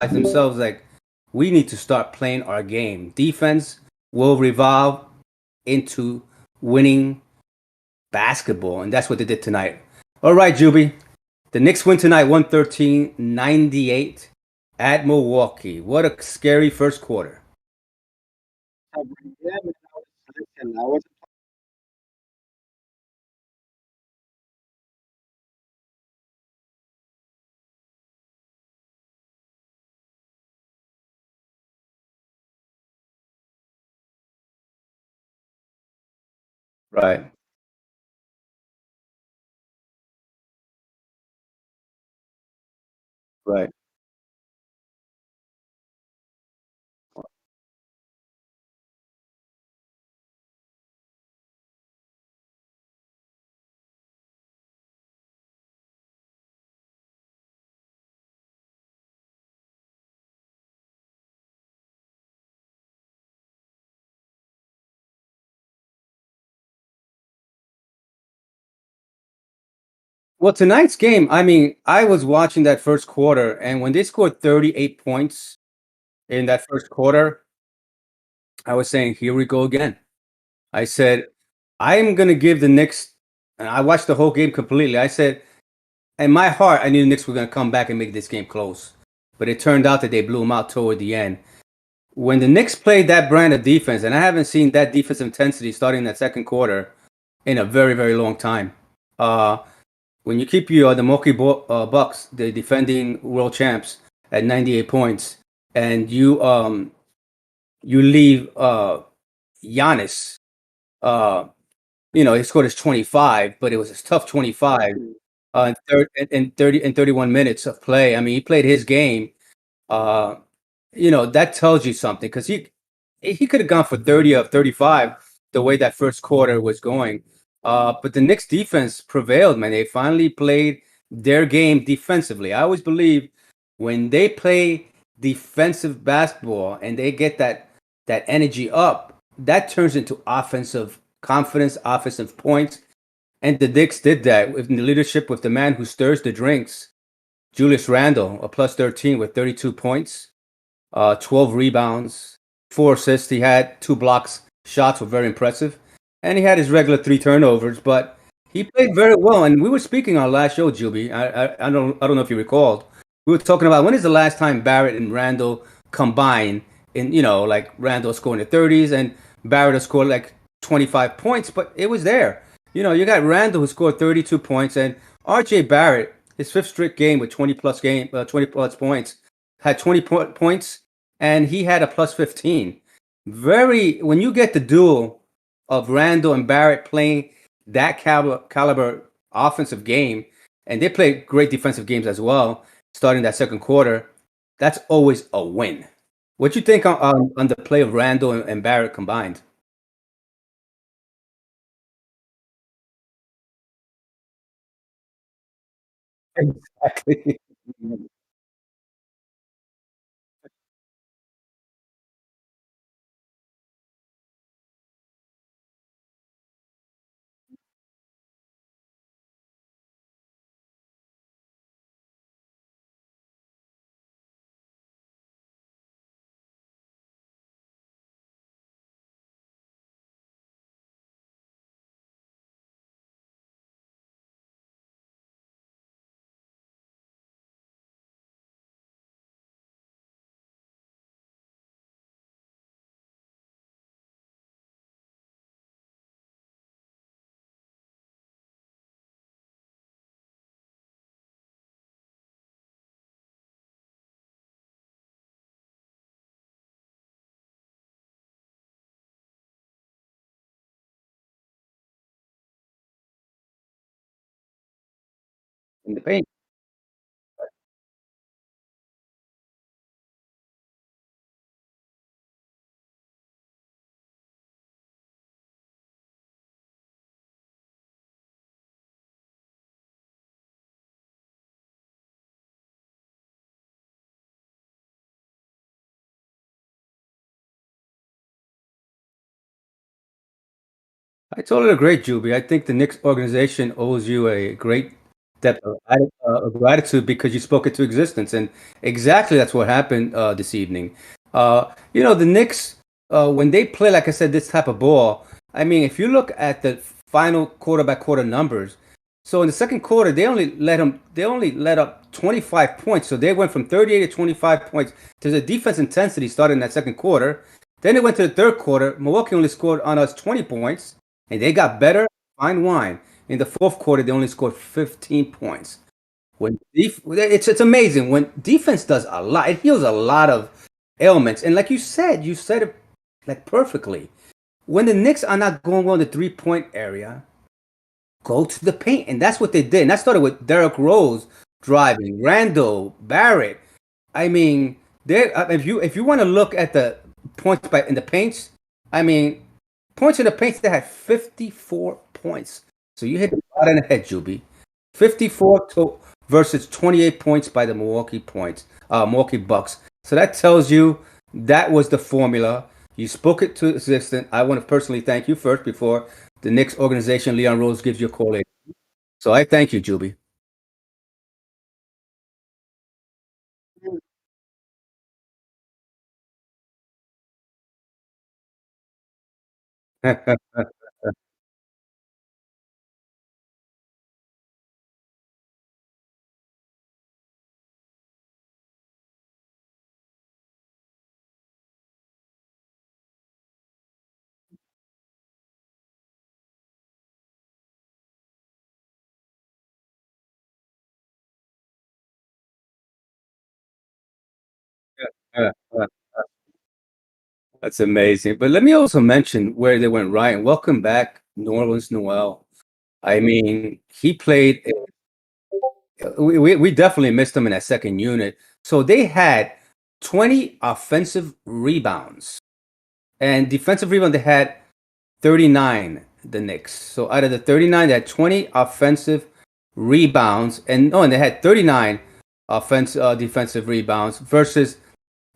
themselves like we need to start playing our game. Defense will revolve into winning basketball, and that's what they did tonight. All right, Juby. The Knicks win tonight 113-98 at Milwaukee. What a scary first quarter. Yeah, man, listen, I was Right, right. Well, tonight's game, I mean, I was watching that first quarter, and when they scored 38 points in that first quarter, I was saying, here we go again. I said, I'm going to give the Knicks, and I watched the whole game completely. I said, in my heart, I knew the Knicks were going to come back and make this game close. But it turned out that they blew them out toward the end. When the Knicks played that brand of defense, and I haven't seen that defensive intensity starting that second quarter in a very, very long time. Uh, when you keep your the Milwaukee Bucks, the defending world champs, at 98 points, and you leave Giannis, uh, he scored his 25, but it was a tough 25 in 30 and 31 minutes of play. I mean, he played his game. Uh, that tells you something because he could have gone for 30 of 35 the way that first quarter was going. But the Knicks defense prevailed, man. They finally played their game defensively. I always believe when they play defensive basketball and they get that energy up, that turns into offensive confidence, offensive points. And the Knicks did that with the leadership with the man who stirs the drinks, Julius Randle, a plus 13 with 32 points, 12 rebounds, 4 assists. He had 2 blocks. Shots were very impressive. And he had his regular 3 turnovers, but he played very well. And we were speaking on our last show, Juby. I don't know if you recalled. We were talking about when is the last time Barrett and Randall combined in, like Randall scoring the 30s and Barrett scored like 25 points, but it was there. You got Randall who scored 32 points and RJ Barrett, his fifth straight game with 20 plus points, had 20 points and he had a plus 15. When you get the duel of Randall and Barrett playing that caliber offensive game, and they play great defensive games as well, starting that second quarter, that's always a win. What you think on the play of Randall and Barrett combined? Exactly. In the paint. I totally agree, Juby. I think the Knicks organization owes you a great depth of gratitude because you spoke it to existence, and exactly that's what happened this evening. The Knicks when they play, like I said, this type of ball. I mean, if you look at the final quarter by quarter numbers, so in the second quarter they only let up 25 points, so they went from 38 to 25 points to the defense intensity started in that second quarter. Then they went to the third quarter. Milwaukee only scored on us 20 points, and they got better. Fine wine. In the fourth quarter, they only scored 15 points. It's amazing when defense does a lot. It heals a lot of ailments. And like you said it like perfectly. When the Knicks are not going on the 3-point area, go to the paint, and that's what they did. And that started with Derrick Rose driving, Randall, Barrett. I mean, there. If you want to look at the points by in the paints, I mean, points in the paints they had 54 points. So you hit the spot in the head, Juby. 54 to versus 28 points by the Milwaukee Bucks. So that tells you that was the formula. You spoke it to existence. I want to personally thank you first before the Knicks organization, Leon Rose, gives you a call later. So I thank you, Juby. That's amazing. But let me also mention where they went right. And welcome back, New Orleans Noel. I mean, he played. We definitely missed him in that second unit. So they had 20 offensive rebounds and defensive rebound. They had 39. The Knicks. So out of the 39, they had 20 offensive rebounds, and they had 39 defensive rebounds versus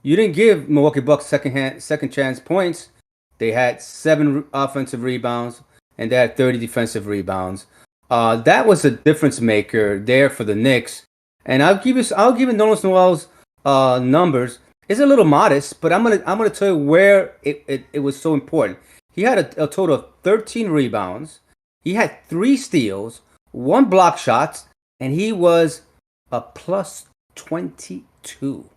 you didn't give Milwaukee Bucks second chance points. They had 7 offensive rebounds and they had 30 defensive rebounds. That was a difference maker there for the Knicks. And I'll give you Nolan Noel's numbers. It's a little modest, but I'm gonna tell you where it was so important. He had a total of 13 rebounds. He had 3 steals, 1 block shot, and he was a plus 22.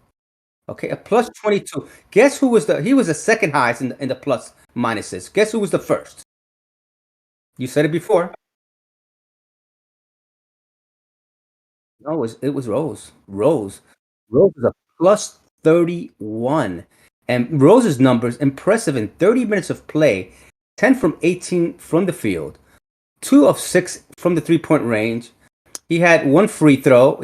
Okay, a plus 22. Guess who was he was the second highest in the plus minuses. Guess who was the first? You said it before. No, it was Rose. Rose is a plus 31. And Rose's numbers impressive in 30 minutes of play, 10 from 18 from the field, 2 of 6 from the 3-point range. He had 1 free throw.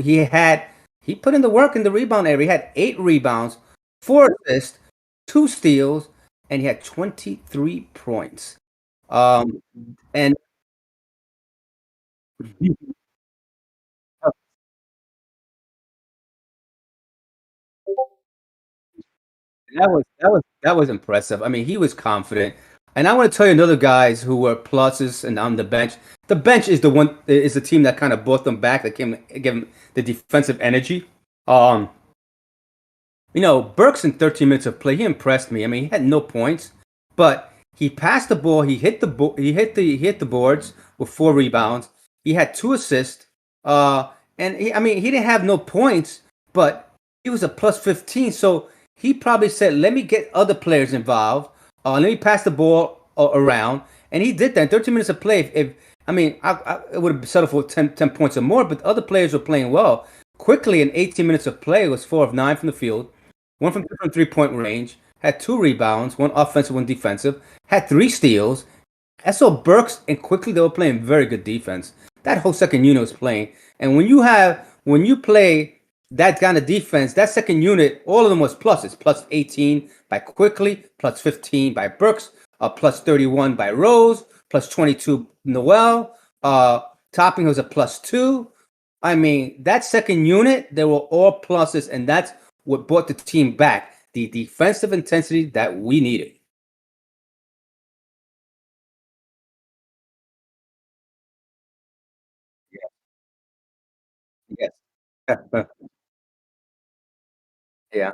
He put in the work in the rebound area. He had 8 rebounds, 4 assists, 2 steals, and he had 23 points. Um, and that was impressive. I mean, he was confident. And I want to tell you another guys who were pluses and on the bench. The bench is the team that kind of brought them back, that came give them the defensive energy. Um, Burks in 13 minutes of play, he impressed me. I mean, he had no points, but he passed the ball, he hit the boards with 4 rebounds. He had 2 assists. And I mean, he didn't have no points, but he was a plus 15. So he probably said, "Let me get other players involved. Let me pass the ball around." And he did that in 13 minutes of play. If I mean, I would have settled for 10 points or more, but other players were playing well. Quickly in 18 minutes of play, it was 4 of 9 from the field, 1 from 3-point range, had 2 rebounds, 1 offensive, 1 defensive, had 3 steals. I saw Burks and quickly they were playing very good defense. That whole second unit was playing. And when you play that kind of defense, that second unit, all of them was pluses. Plus 18 by Quickly, plus 15 by Burks, plus 31 by Rose, plus 22 Noel. Topping was a plus 2. I mean, that second unit, they were all pluses, and that's what brought the team back. The defensive intensity that we needed. Yes. Yeah.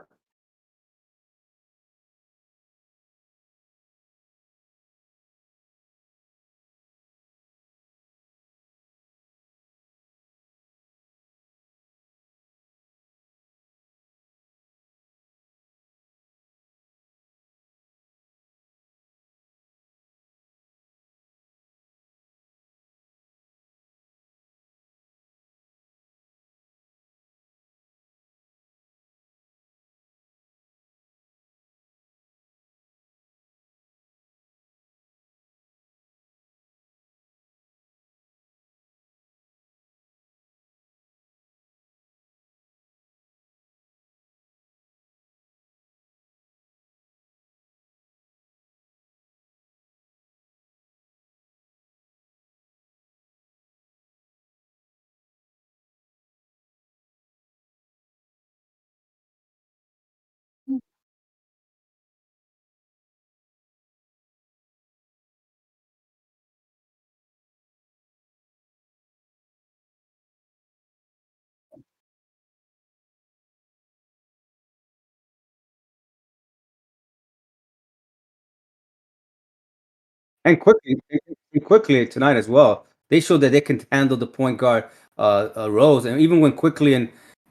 And quickly tonight as well. They showed that they can handle the point guard roles, and even when quickly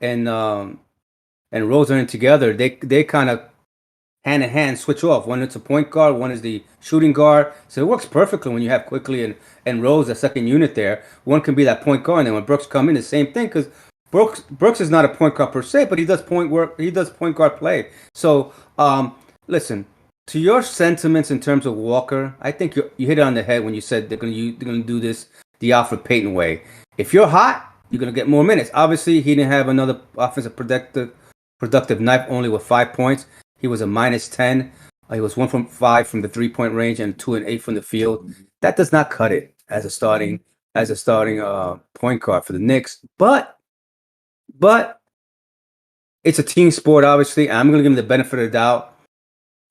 and um, and Rose are in together, they kind of hand in hand switch off. One is a point guard, one is the shooting guard. So it works perfectly when you have quickly and Rose, a second unit there. One can be that point guard, and then when Brooks come in, the same thing because Brooks is not a point guard per se, but he does point work. He does point guard play. So listen, to your sentiments in terms of Walker, I think you hit it on the head when you said they're gonna do this the Alfred Payton way. If you're hot, you're gonna get more minutes. Obviously, he didn't have another offensive productive night, only with 5 points. He was a -10. He was 1 from 5 from the 3 point range and 2 and 8 from the field. That does not cut it as a starting point guard for the Knicks. But it's a team sport, obviously. I'm going to give him the benefit of the doubt.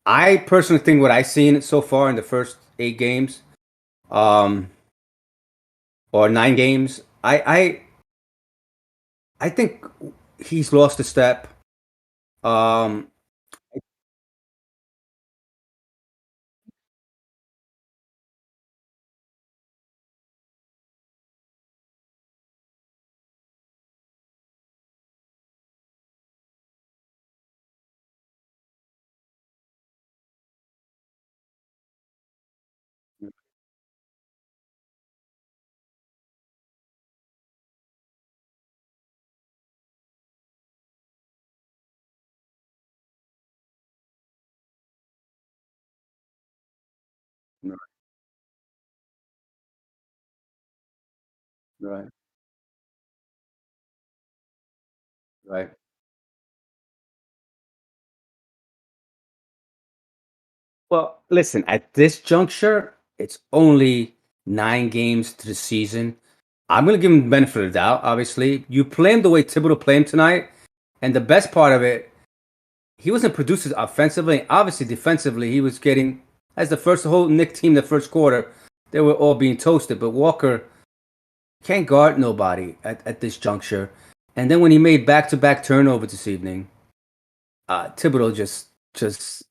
I personally think what I've seen so far in the first 8 games, um, or 9 games, I think he's lost a step. Um, right, right. Well, listen, at this juncture, it's only 9 games to the season. I'm going to give him the benefit of the doubt, obviously. You play him the way Thibodeau played him tonight. And the best part of it, he wasn't producing offensively. Obviously, defensively, he was getting, as the whole Nick team, the first quarter, they were all being toasted. But Walker can't guard nobody at this juncture. And then when he made back-to-back turnovers this evening, Thibodeau just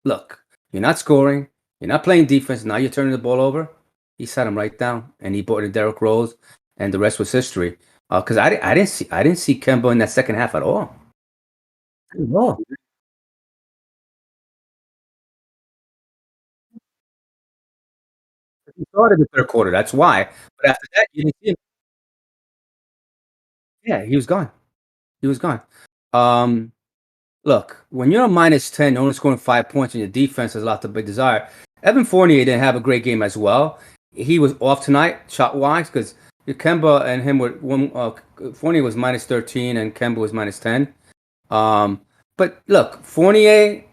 look. You're not scoring. You're not playing defense. Now you're turning the ball over. He sat him right down, and he brought in Derrick Rose, and the rest was history. Because I didn't see Kemba in that second half at all. No, he started the third quarter. That's why. But after that, you didn't see him. Yeah, he was gone. He was gone. Um, Look, when you're a -10, only scoring 5 points, and your defense has a lot to be desired. Evan Fournier didn't have a great game as well. He was off tonight, shot wise, because Kemba and him were one. Fournier was -13 and Kemba was -10. Um, but look, Fournier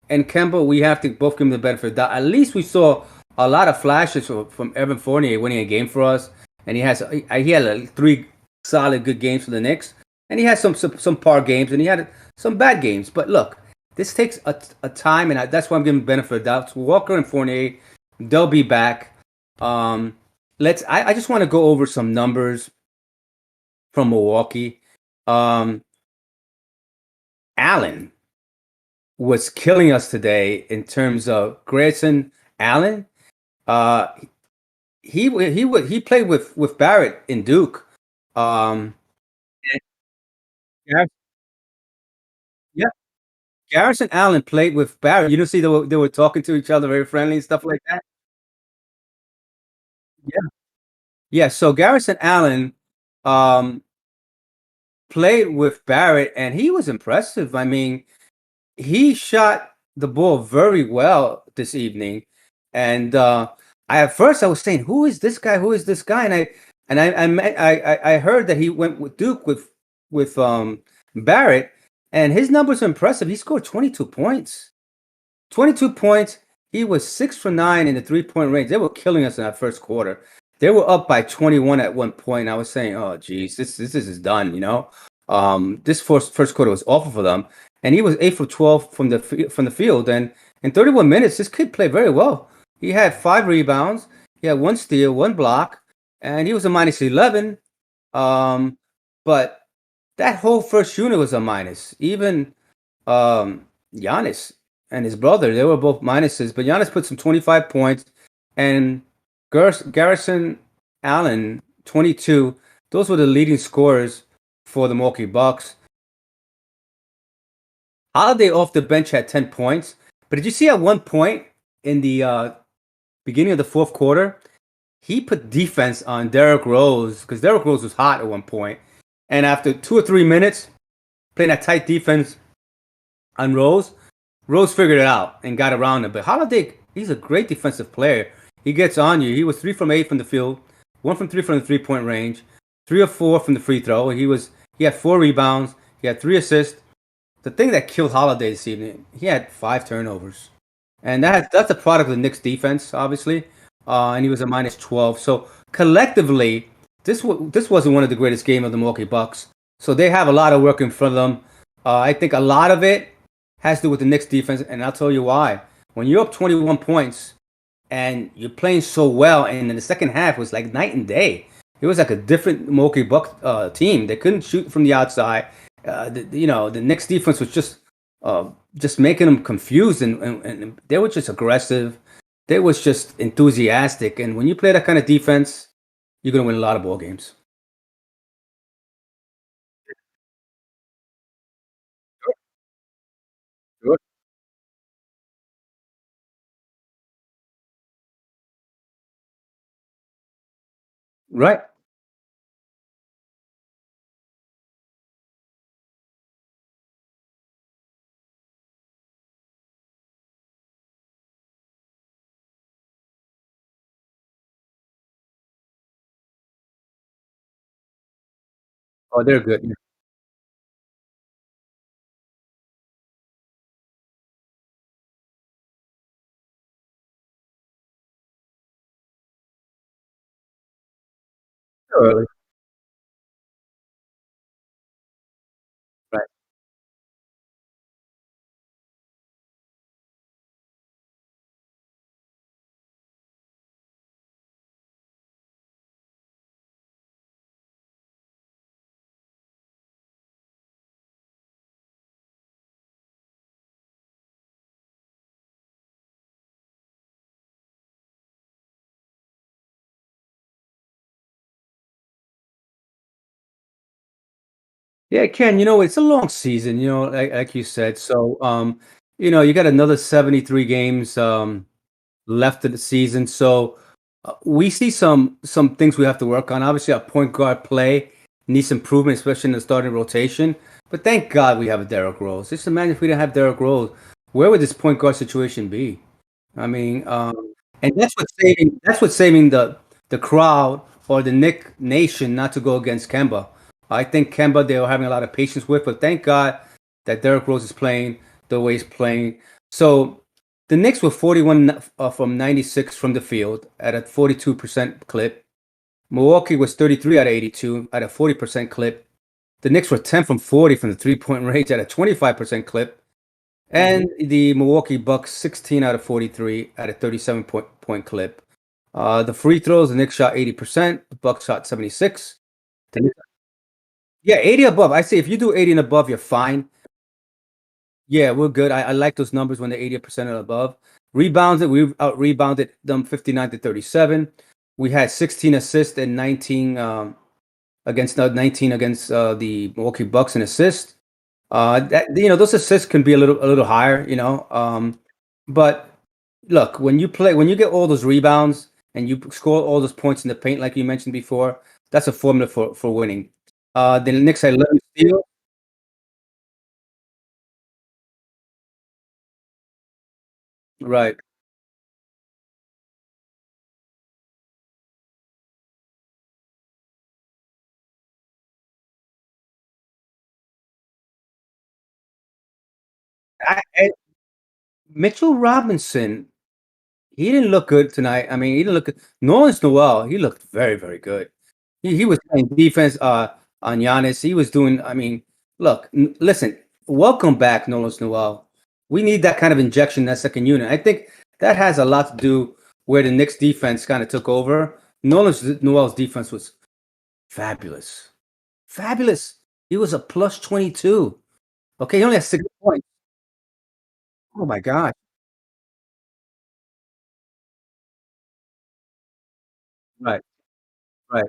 and Kemba, we have to both give them the benefit of the doubt. At least we saw a lot of flashes from Evan Fournier winning a game for us, and he had 3 solid good games for the Knicks, and he had some par games, and he had some bad games. But look, this takes a time, and that's why I'm giving benefit of the doubt. So Walker and Fournier, they'll be back. Um, I just want to go over some numbers from Milwaukee. Um, Allen was killing us today in terms of Grayson Allen. Uh, he played with Barrett in Duke. Um, and yeah, Garrison Allen played with Barrett. You don't see they were talking to each other, very friendly and stuff like that. Yeah, yeah. So Garrison Allen um, played with Barrett, and he was impressive. I mean, he shot the ball very well this evening, and I at first I was saying, "Who is this guy? Who is this guy?" And I heard that he went with Duke with Barrett, and his numbers are impressive. He scored 22 points. 22 points. He was 6 for 9 in the 3-point range. They were killing us in that first quarter. They were up by 21 at one point. I was saying, "Oh, geez, this is done." This first quarter was awful for them, and he was 8 for 12 from the field. And in 31 minutes, this kid played very well. He had 5 rebounds. He had 1 steal, 1 block, and he was a minus 11. But that whole first unit was a minus. Even Giannis and his brother, they were both minuses, but Giannis put some 25 points, and Garrison Allen 22. Those were the leading scorers for the Milwaukee Bucks. Holiday off the bench had 10 points, but did you see at one point in the beginning of the fourth quarter, he put defense on Derrick Rose because Derrick Rose was hot at one point, and after 2 or 3 minutes playing that tight defense on Rose, Rose figured it out and got around him. But Holiday, he's a great defensive player. He gets on you. He was 3 from 8 from the field, 1 from 3 from the 3-point range, 3 of 4 from the free throw. He had 4 rebounds. He had 3 assists. The thing that killed Holiday this evening, he had 5 turnovers, and that's a product of the Knicks defense, obviously. And he was a minus 12. So collectively, this wasn't one of the greatest games of the Milwaukee Bucks. So they have a lot of work in front of them. I think a lot of it has to do with the Knicks defense, and I'll tell you why. When you're up 21 points and you're playing so well, and in the second half was like night and day. It was like a different Milwaukee Bucks team. They couldn't shoot from the outside. The Knicks defense was just making them confused, and they were just aggressive. They was just enthusiastic, and when you play that kind of defense, you're gonna win a lot of ball games. Sure, sure. Right. Oh, they're good. Yeah. Early. Right. Yeah, Ken, it's a long season, like you said. So, you got another 73 games left of the season. So, we see some things we have to work on. Obviously, our point guard play needs improvement, especially in the starting rotation. But thank God we have a Derrick Rose. Just imagine if we didn't have Derrick Rose, where would this point guard situation be? I mean, and that's what's saving the crowd or the Nick Nation not to go against Kemba. I think Kemba they were having a lot of patience with, but thank God that Derrick Rose is playing the way he's playing. So the Knicks were 41 from 96 from the field at a 42% clip. Milwaukee was 33 out of 82 at a 40% clip. The Knicks were 10 from 40 from the 3-point range at a 25% clip. And the Milwaukee Bucks 16 out of 43 at a 37 point clip. The free throws, the Knicks shot 80%, the Bucks shot 76. The Knicks Yeah, 80 above. I say if you do 80 and above, you're fine. Yeah, we're good. I like those numbers when they're 80% and above. Rebounds, we out rebounded them 59 to 37. We had 16 assists and 19 against 19 against the Milwaukee Bucks in assists. That those assists can be a little higher, but look, when you get all those rebounds and you score all those points in the paint, like you mentioned before, that's a formula for winning. The Knicks had 11 steals. Right. Mitchell Robinson, he didn't look good tonight. I mean, he didn't look good. Nolan's Noel, he looked very, very good. He was playing defense on Giannis. He was doing, I mean, look, listen, welcome back, Nolan's Noel. We need that kind of injection in that second unit. I think that has a lot to do where the Knicks defense kind of took over. Nolan's Noel's defense was fabulous. Fabulous. He was a plus 22. Okay, he only has 6 points. Oh my God. Right, right.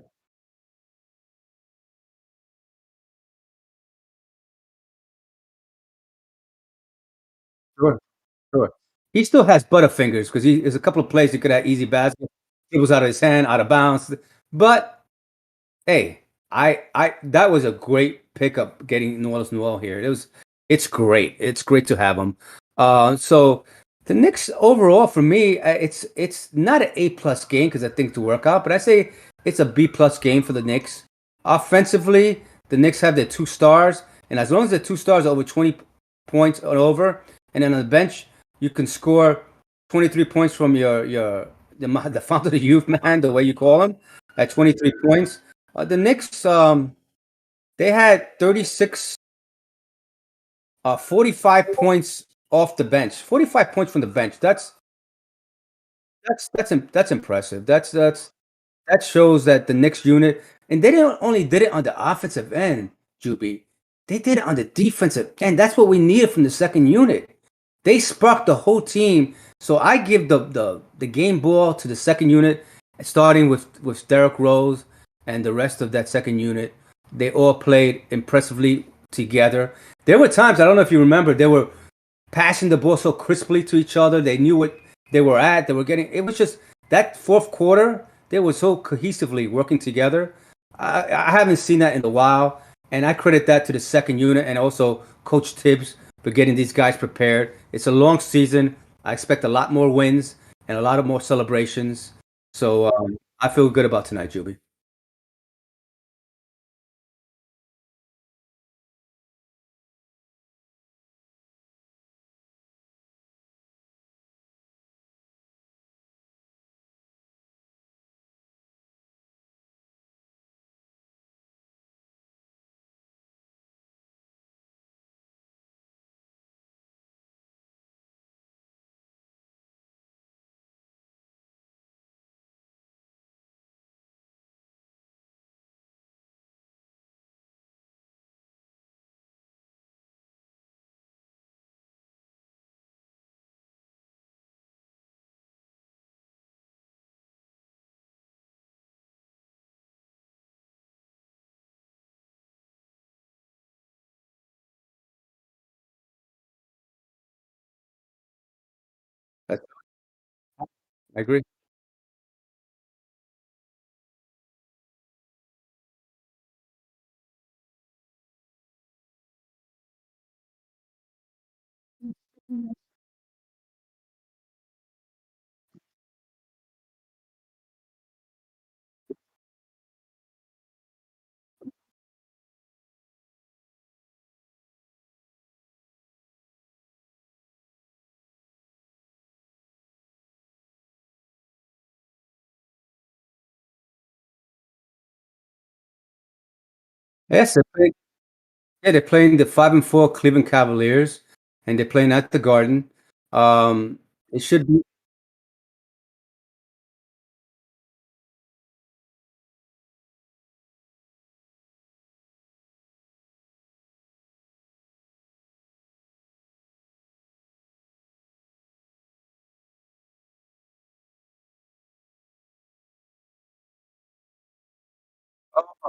Sure. Sure. He still has butterfingers because there's a couple of plays he could have easy basket. It was out of his hand, out of bounds. But hey, I that was a great pickup getting Noel's Noel here. It's great. It's great to have him. So the Knicks overall for me, it's not an A+ game because I think to work out, but I say it's a B+ game for the Knicks. Offensively, the Knicks have their two stars, and as long as the two stars are over 20 points or over, and then on the bench you can score 23 points from the fount of the youth man, the way you call him, at 23 points. The Knicks, they had 36, 45 points off the bench. 45 points from the bench. That's impressive. That shows that the Knicks unit, and they didn't only did it on the offensive end, Juby. They did it on the defensive end. That's what we needed from the second unit. They sparked the whole team. So I give the game ball to the second unit, starting with Derrick Rose and the rest of that second unit. They all played impressively together. There were times, I don't know if you remember, they were passing the ball so crisply to each other. They knew what they were at. They were getting. It was just that fourth quarter. They were so cohesively working together. I haven't seen that in a while, and I credit that to the second unit and also Coach Tibbs for getting these guys prepared. It's a long season. I expect a lot more wins and a lot of more celebrations. So I feel good about tonight, Juby. I, I agree. Yes, they're playing the 5-4 Cleveland Cavaliers, and they're playing at the Garden. It should be.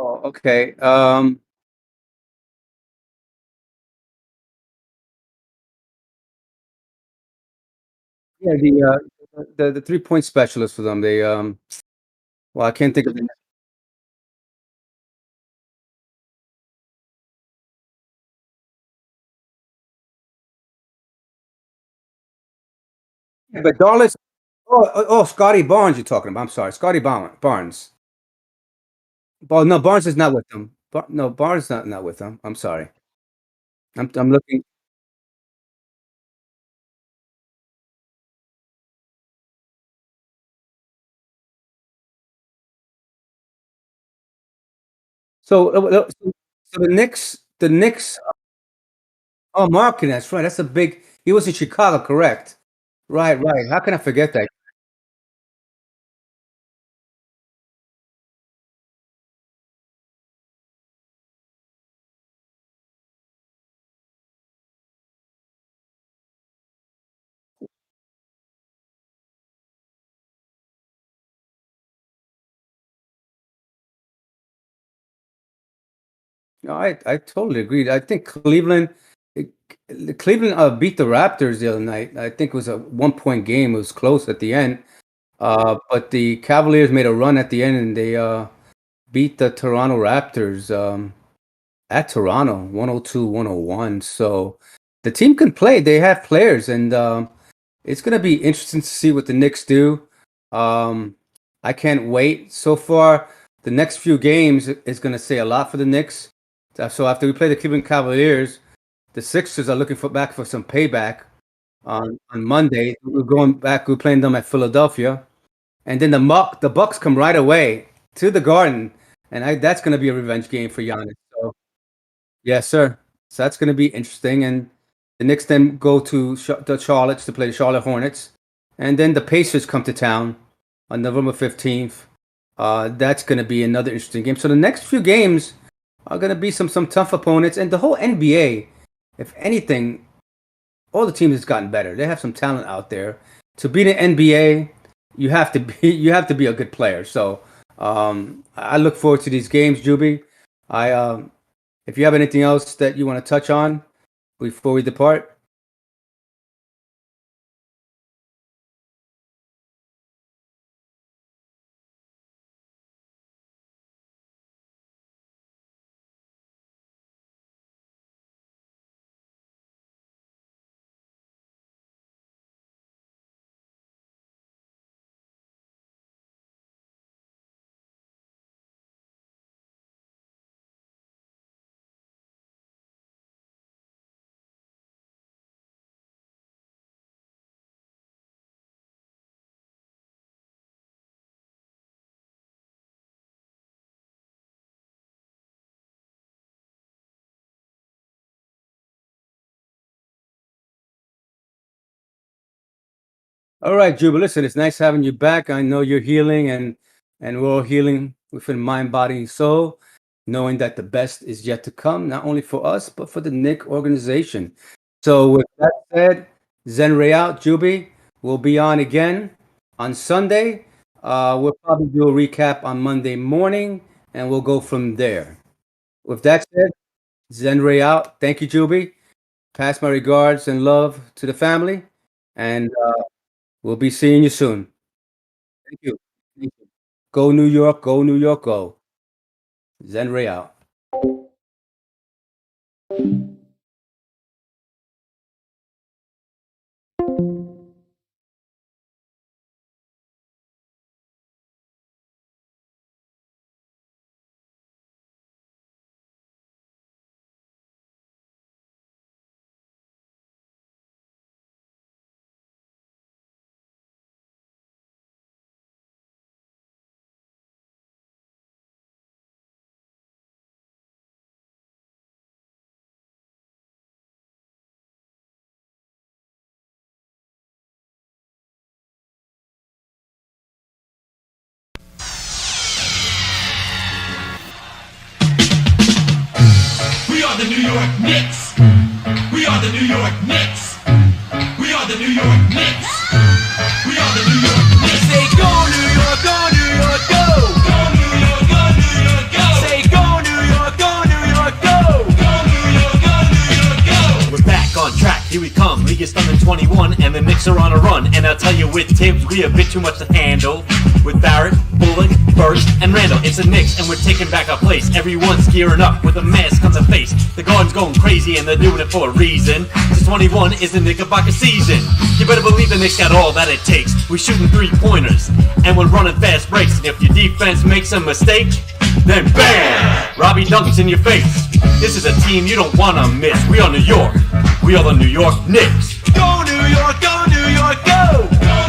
Oh, okay. Yeah, the 3-point specialist for them. They well, I can't think of the yeah, but Darlis. Oh, Scotty Barnes. You're talking about. I'm sorry, Scotty Barnes. Well, no, Barnes is not with them. No, Barnes not with them. I'm sorry. I'm looking. So the Knicks. Oh, Markin, that's right. That's a big. He was in Chicago, correct? Right, right. How can I forget that? No, I totally agree. I think Cleveland beat the Raptors the other night. I think it was a 1-point game. It was close at the end. But the Cavaliers made a run at the end and they beat the Toronto Raptors at Toronto 102-101. So the team can play. They have players and it's going to be interesting to see what the Knicks do. Um, I can't wait. So far, the next few games is going to say a lot for the Knicks. So after we play the Cleveland Cavaliers, the Sixers are looking for back for some payback on Monday. We're going back. We're playing them at Philadelphia, and then the Bucks come right away to the Garden, and that's going to be a revenge game for Giannis. So yes, sir. So that's going to be interesting. And the Knicks then go to the Charlotte to play the Charlotte Hornets, and then the Pacers come to town on November 15th. That's going to be another interesting game. So the next few games are going to be some tough opponents, and the whole NBA, if anything, all the teams has gotten better. They have some talent out there. To beat an NBA, you have to be a good player. So I look forward to these games, Juby. I if you have anything else that you want to touch on before we depart. All right, Juba. Listen, it's nice having you back. I know you're healing, and we're all healing within mind, body, and soul, knowing that the best is yet to come, not only for us but for the Nick organization. So, with that said, Zen Ray out, Juby. We'll be on again on Sunday. We'll probably do a recap on Monday morning, and we'll go from there. With that said, Zen Ray out. Thank you, Juby. Pass my regards and love to the family, and we'll be seeing you soon. Thank you. Thank you. Go New York, go New York, go. Zen Ray out. We are the New York Knicks. We are the New York Knicks. We are the New York Knicks. We are the New York Knicks. Say go New York, go New York, go. Go New York, go New York, go. Say go 21 and the Knicks are on a run. And I'll tell you with Tibbs, we a bit too much to handle. With Barrett, Bullock, Burst, and Randall, it's the Knicks and we're taking back our place. Everyone's gearing up with a mask on their face. The Garden's going crazy and they're doing it for a reason. 21 is the Knickerbocker season. You better believe the Knicks got all that it takes. We're shooting 3-pointers and we're running fast breaks. And if your defense makes a mistake, then BAM! Robbie Duncan's in your face. This is a team you don't wanna miss. We are New York. We are the New York Knicks. Go New York, go New York, go!